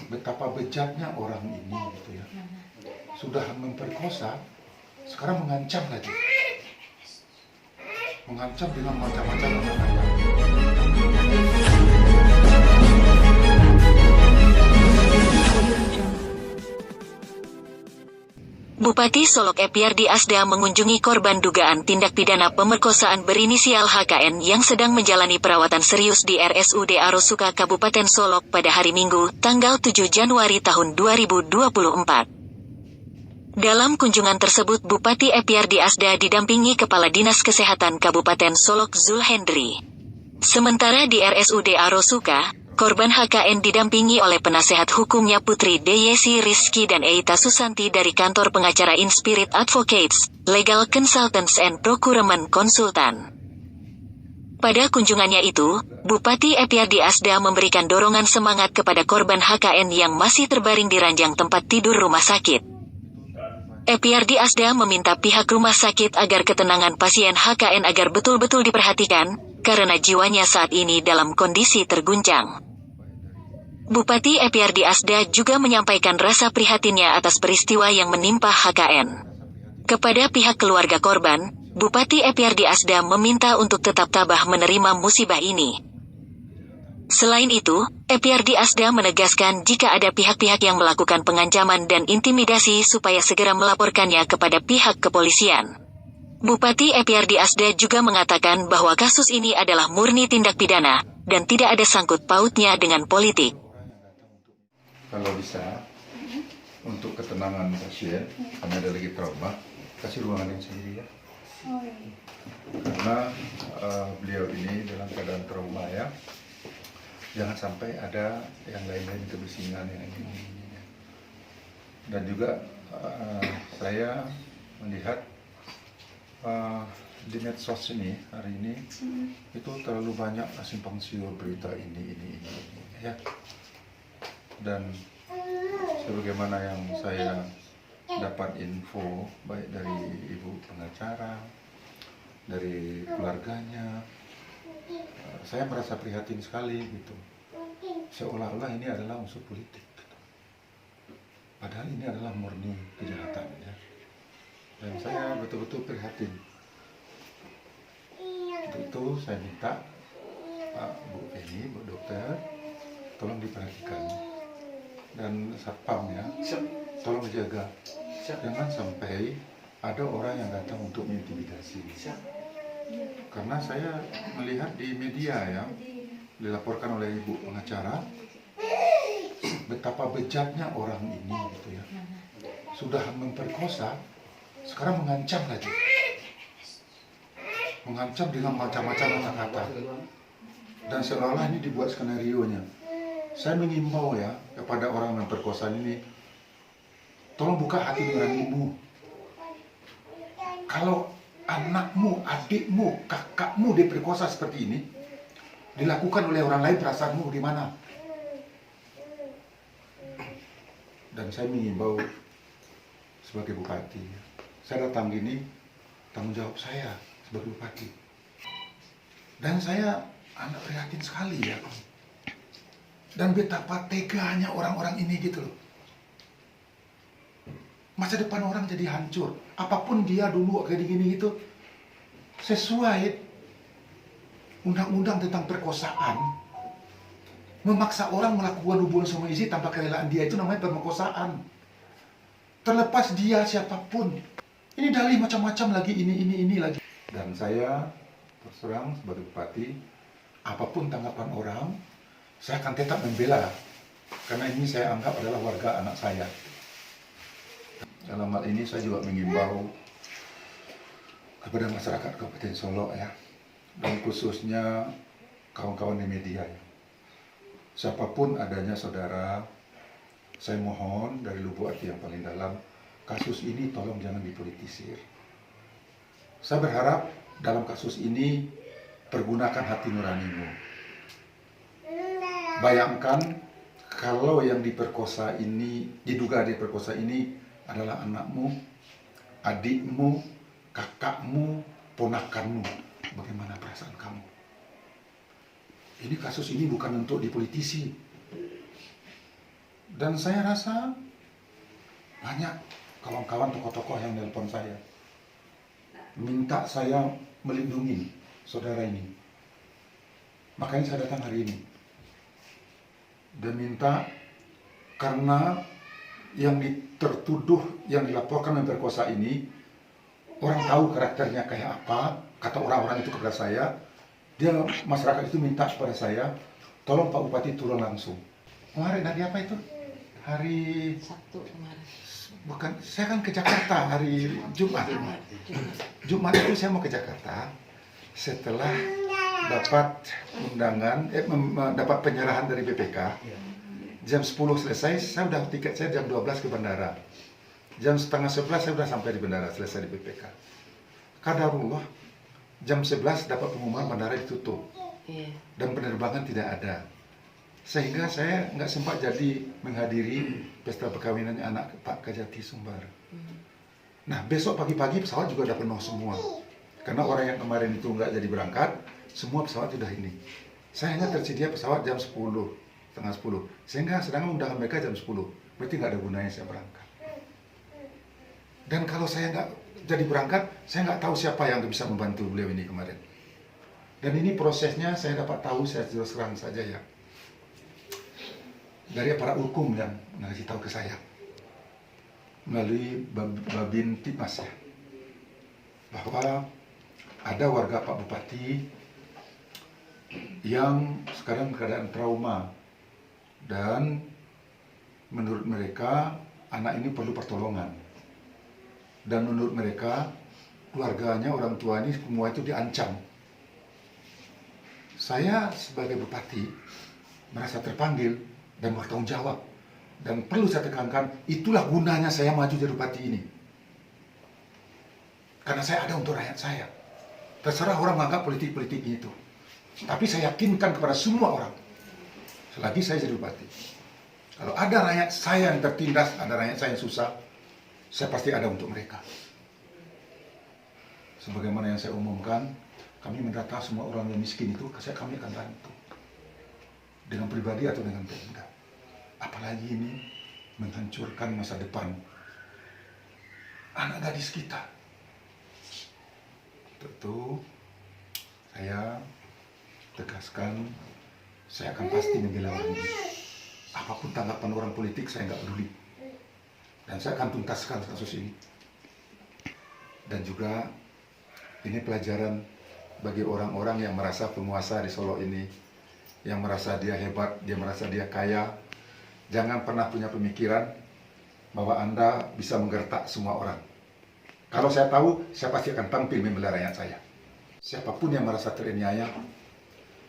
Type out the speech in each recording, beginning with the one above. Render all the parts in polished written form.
betapa bejatnya orang ini gitu ya. Sudah memperkosa, sekarang mengancam lagi. Mengancam dengan macam-macam kata-kata. Bupati Solok Epyardi Asda mengunjungi korban dugaan tindak pidana pemerkosaan berinisial HKN yang sedang menjalani perawatan serius di RSUD Arosuka Kabupaten Solok pada hari Minggu, tanggal 7 Januari tahun 2024. Dalam kunjungan tersebut Bupati Epyardi Asda didampingi Kepala Dinas Kesehatan Kabupaten Solok Zul Hendri. Sementara di RSUD Arosuka, korban HKN didampingi oleh penasehat hukumnya Putri Deyesi Rizky dan Eita Susanti dari kantor pengacara Inspirit Advocates, Legal Consultants and Procurement Consultant. Pada kunjungannya itu, Bupati Epyardi Asda memberikan dorongan semangat kepada korban HKN yang masih terbaring di ranjang tempat tidur rumah sakit. Epyardi Asda meminta pihak rumah sakit agar ketenangan pasien HKN agar betul-betul diperhatikan, karena jiwanya saat ini dalam kondisi terguncang. Bupati Epyardi Asda juga menyampaikan rasa prihatinnya atas peristiwa yang menimpa HKN. Kepada pihak keluarga korban, Bupati Epyardi Asda meminta untuk tetap tabah menerima musibah ini. Selain itu, Epyardi Asda menegaskan jika ada pihak-pihak yang melakukan pengancaman dan intimidasi supaya segera melaporkannya kepada pihak kepolisian. Bupati Epyardi Asda juga mengatakan bahwa kasus ini adalah murni tindak pidana, dan tidak ada sangkut pautnya dengan politik. Kalau bisa, untuk ketenangan pasien, karena ada lagi trauma, kasih ruangan yang sendiri ya. Karena beliau ini dalam keadaan trauma ya. Jangan sampai ada yang lain-lain kebisingan yang ini. Dan juga saya melihat di medsos ini hari ini itu terlalu banyak simpang siur berita ini ya. Dan sebagaimana yang saya dapat info baik dari ibu pengacara, dari keluarganya, saya merasa prihatin sekali gitu. Seolah-olah ini adalah unsur politik gitu. Padahal ini adalah murni kejahatan ya. Dan saya betul-betul prihatin. Untuk itu saya minta Pak Bu Penny, Bu Dokter, tolong diperhatikan. Dan Satpam ya, tolong jaga. Jangan sampai ada orang yang datang untuk mengintimidasi. Karena saya melihat di media ya, dilaporkan oleh ibu pengacara, betapa bejatnya orang ini gitu ya. Sudah memperkosa, sekarang mengancam lagi. Mengancam dengan macam-macam kata-kata. Dan seolah-olah ini dibuat skenario-nya. Saya mengimbau ya kepada orang yang memperkosa ini, tolong buka hati nuranimu. Kalau anakmu, adikmu, kakakmu diperkosa seperti ini, dilakukan oleh orang lain, perasaanmu di mana? Dan saya mengimbau sebagai bupati, saya datang gini, tanggung jawab saya sebagai bupati. Dan saya amat prihatin sekali ya. Dan betapa teganya orang-orang ini gitu loh. Masa depan orang jadi hancur. Apapun dia dulu kayak gini gitu, sesuai undang-undang tentang perkosaan, memaksa orang melakukan hubungan sama istri tanpa kerelaan dia itu namanya pemerkosaan. Terlepas dia siapapun. Ini dalih macam-macam lagi, ini lagi. Dan saya terus terang sebagai bupati, apapun tanggapan orang, saya akan tetap membela. Karena ini saya anggap adalah warga anak saya. Dalam hal ini saya juga mengimbau kepada masyarakat Kabupaten Solok ya, dan khususnya kawan-kawan di media ya. Siapapun adanya saudara, saya mohon dari lubuk hati yang paling dalam, kasus ini tolong jangan dipolitisir. Saya berharap dalam kasus ini pergunakan hati nuranimu. Bayangkan kalau yang diperkosa ini, diduga diperkosa ini adalah anakmu, adikmu, kakakmu, ponakanmu. Bagaimana perasaan kamu? Ini kasus ini bukan untuk dipolitisi. Dan saya rasa banyak kawan-kawan tokoh-tokoh yang nelpon saya, minta saya melindungi saudara ini. Makanya saya datang hari ini. Dan minta, karena yang tertuduh, yang dilaporkan memperkosa ini, orang tahu karakternya kayak apa, kata orang-orang itu kepada saya. Dia, masyarakat itu minta kepada saya, tolong Pak Bupati turun langsung. Kemarin hari apa itu? Hari Sabtu kemarin. Bukan, saya kan ke Jakarta hari Jumat. Jumat itu saya mau ke Jakarta setelah dapat undangan, dapat penyerahan dari BPK. Jam 10 selesai, saya udah tiket saya jam 12 ke bandara. Jam setengah 11 saya udah sampai di bandara, selesai di BPK. Qadarullah, jam 11 dapat pengumuman bandara ditutup. Dan penerbangan tidak ada. Sehingga saya nggak sempat jadi menghadiri pesta perkawinannya anak Pak Kajati Sumbar. Nah, besok pagi-pagi pesawat juga udah penuh semua. Karena orang yang kemarin itu nggak jadi berangkat, semua pesawat sudah ini. Saya hanya tersedia pesawat jam 10, setengah 10. Sehingga sedangkan undangan mereka jam 10. Berarti nggak ada gunanya saya berangkat. Dan kalau saya nggak jadi berangkat, saya nggak tahu siapa yang bisa membantu beliau ini kemarin. Dan ini prosesnya saya dapat tahu, saya terus terang saja ya, dari aparat hukum yang ngasih tahu ke saya melalui Babin Tipmas ya, bahwa ada warga Pak Bupati yang sekarang keadaan trauma dan menurut mereka anak ini perlu pertolongan, dan menurut mereka keluarganya, orang tua ini semua itu diancam. Saya sebagai bupati merasa terpanggil dan bertanggung jawab, dan perlu saya tekankan, itulah gunanya saya maju jadi bupati ini, karena saya ada untuk rakyat saya. Terserah orang menganggap politik-politik itu, tapi saya yakinkan kepada semua orang, selagi saya jadi bupati, kalau ada rakyat saya yang tertindas, ada rakyat saya yang susah, saya pasti ada untuk mereka. Sebagaimana yang saya umumkan, kami mendata semua orang yang miskin itu, kami akan bantu dengan pribadi atau dengan Pemda. Apalagi ini menghancurkan masa depan anak gadis kita. Tentu saya tegaskan, saya akan pasti membela orang ini. Apapun tanggapan orang politik, saya nggak peduli. Dan saya akan tuntaskan kasus ini. Dan juga ini pelajaran bagi orang-orang yang merasa penguasa di Solo ini, yang merasa dia hebat, dia merasa dia kaya. Jangan pernah punya pemikiran bahwa Anda bisa menggertak semua orang. Kalau saya tahu, saya pasti akan tampil membela rakyat saya. Siapapun yang merasa teraniaya,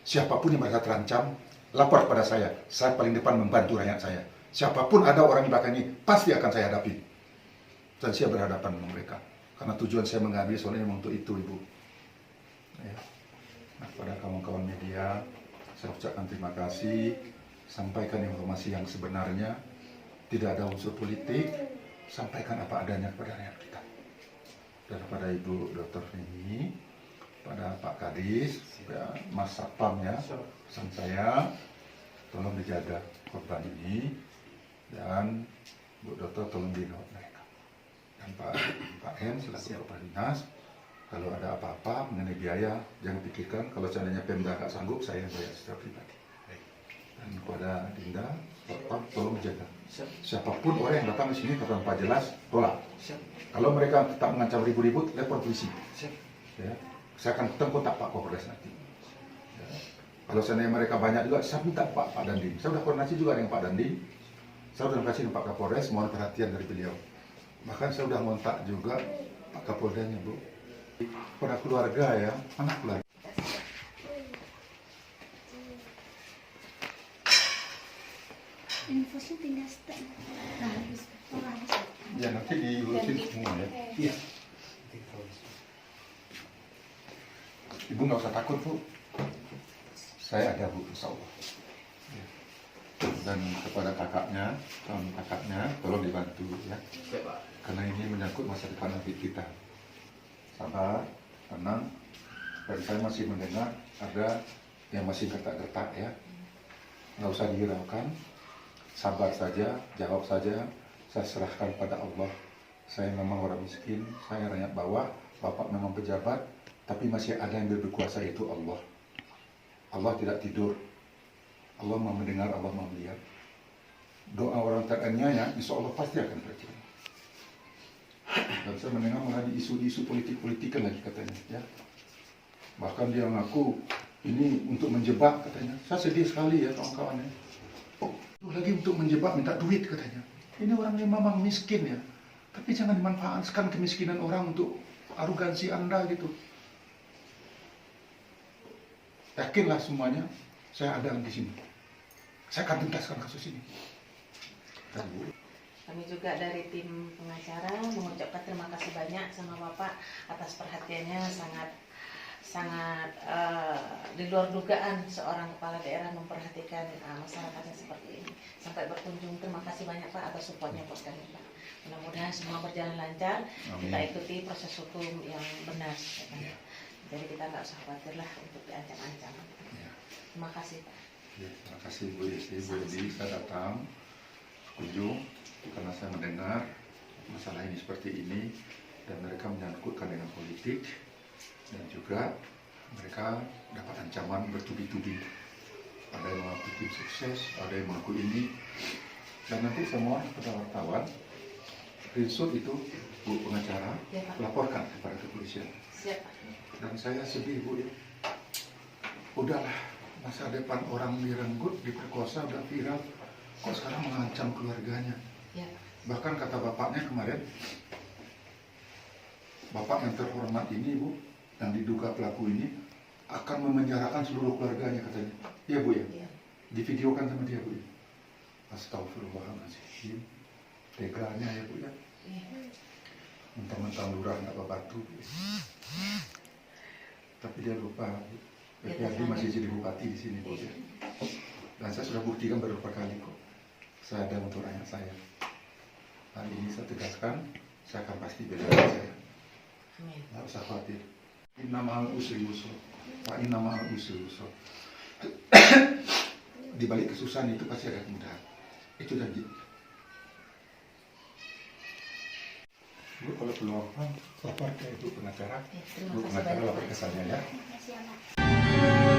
siapapun yang merasa terancam, lapor pada saya paling depan membantu rakyat saya. Siapapun ada orang di belakang ini, pasti akan saya hadapi. Dan saya berhadapan dengan mereka. Karena tujuan saya mengambil soalnya memang untuk itu, Ibu. Ya. Nah, kepada kawan-kawan media, saya ucapkan terima kasih. Sampaikan informasi yang sebenarnya, tidak ada unsur politik. Sampaikan apa adanya kepada rakyat kita. Dan kepada Ibu Dr. Feni, pada Pak Kadis, ya, Mas Satpam ya, pesan saya, tolong dijaga korban ini, dan Bu Dokter tolong dirawat mereka. Dan Pak M selaku Kepala Dinas, kalau ada apa-apa mengenai biaya, jangan pikirkan. Kalau seandainya Pemda nggak sanggup, saya yang bayar secara pribadi. Dan kepada Dinda, Pak, tolong jaga. Siapapun orang yang datang di sini tanpa jelas, tolak. Kalau mereka tetap mengancam ribut-ribut, lapor polisi. Ya, saya akan kontak Pak Kapolres nanti. Ya. Kalau seandainya mereka banyak juga, saya minta Pak Dandim. Saya sudah koordinasi juga dengan Pak Dandim. Saya sudah kasih dengan Pak Kapolres, mohon perhatian dari beliau. Bahkan saya sudah ngontak juga Pak Kapoldanya, Bu. Pada keluarga ya, anak keluarga. Infusnya tinggal setek. Nah, Ya nanti diurusin semua ya. Iya. Ibu nggak usah takut, Bu. Saya ada, Bu, insya Allah. Ya. Dan kepada kakaknya, tolong dibantu ya. Karena ini menyangkut masa depan nanti kita. Sabar, tenang. Dan saya masih mendengar ada yang masih gertak-gertak ya. Nggak usah dihiraukan. sabar saja, jawab saja, saya serahkan pada Allah. Saya memang orang miskin, saya rakyat bawah, Bapak memang pejabat, tapi masih ada yang berkuasa, itu Allah. Allah tidak tidur. Allah mau mendengar, Allah mau melihat. Doa orang teraniaya, insya Allah pasti akan terjadi. Dan saya mendengar malah di isu-isu politik-politikan lagi katanya, ya. Bahkan dia mengaku ini untuk menjebak katanya. Saya sedih sekali ya kawan-kawan ya. Lagi untuk menjebak minta duit katanya. Ini orang yang memang miskin ya. Tapi jangan dimanfaatkan kemiskinan orang untuk arogansi Anda gitu. Yakinlah semuanya, saya ada di sini. Saya akan tuntaskan kasus ini. Kami juga dari tim pengacara mengucapkan terima kasih banyak sama Bapak atas perhatiannya, sangat di luar dugaan seorang kepala daerah memperhatikan masyarakatnya seperti ini. Sampai berkunjung, terima kasih banyak Pak atas supportnya buat kami Pak. Mudah-mudahan semua berjalan lancar. Amin. Kita ikuti proses hukum yang benar. Ya. Jadi kita nggak usah khawatir lah untuk diancam-ancam. Ya. Terima kasih Pak. Ya, terima kasih Bu Desi. Bu Edi, saya datang kunjung karena saya mendengar masalah ini seperti ini dan mereka menyangkutkan dengan politik dan juga mereka dapat ancaman bertubi-tubi. Ada yang mengaku tim sukses, ada yang mengaku ini, dan nanti semua kepada wartawan screenshot itu Bu pengacara Ya, Pak. laporkan kepada kepolisian. Siap Pak. Dan saya sedih Bu ya. Udahlah, masa depan orang direnggut, diperkosa, udah viral, kok sekarang mengancam keluarganya. Ya Pak. Bahkan kata bapaknya kemarin, bapak yang terhormat ini Bu, yang diduga pelaku ini akan memenjarakan seluruh keluarganya katanya. Iya Bu ya? Ya. Divideokan sama dia Bu ya? Astagfirullahaladzim. Teganya ya Bu ya? Ya. Mentang-mentang lurah nggak batu. Tapi dia lupa, Ya, PPRD Pak. masih jadi bupati di sini Bu ya. Dan saya sudah buktikan beberapa kali kok. Saya ada untuk rakyat saya. Hari ini saya tegaskan, saya akan pasti bela saya. Amin. Nggak usah khawatir. Inna ma'al usri yusra. Wa inna ma'al usri yusra. Di balik kesusahan itu pasti ada kemudahan. Itu janji. Bu, kalau perlu apa, lapor ke Ibu pengacara. Ya, terima Bu kasih pengacara banyak lapor Pak. ke saya ya. Terima kasih ya, Pak.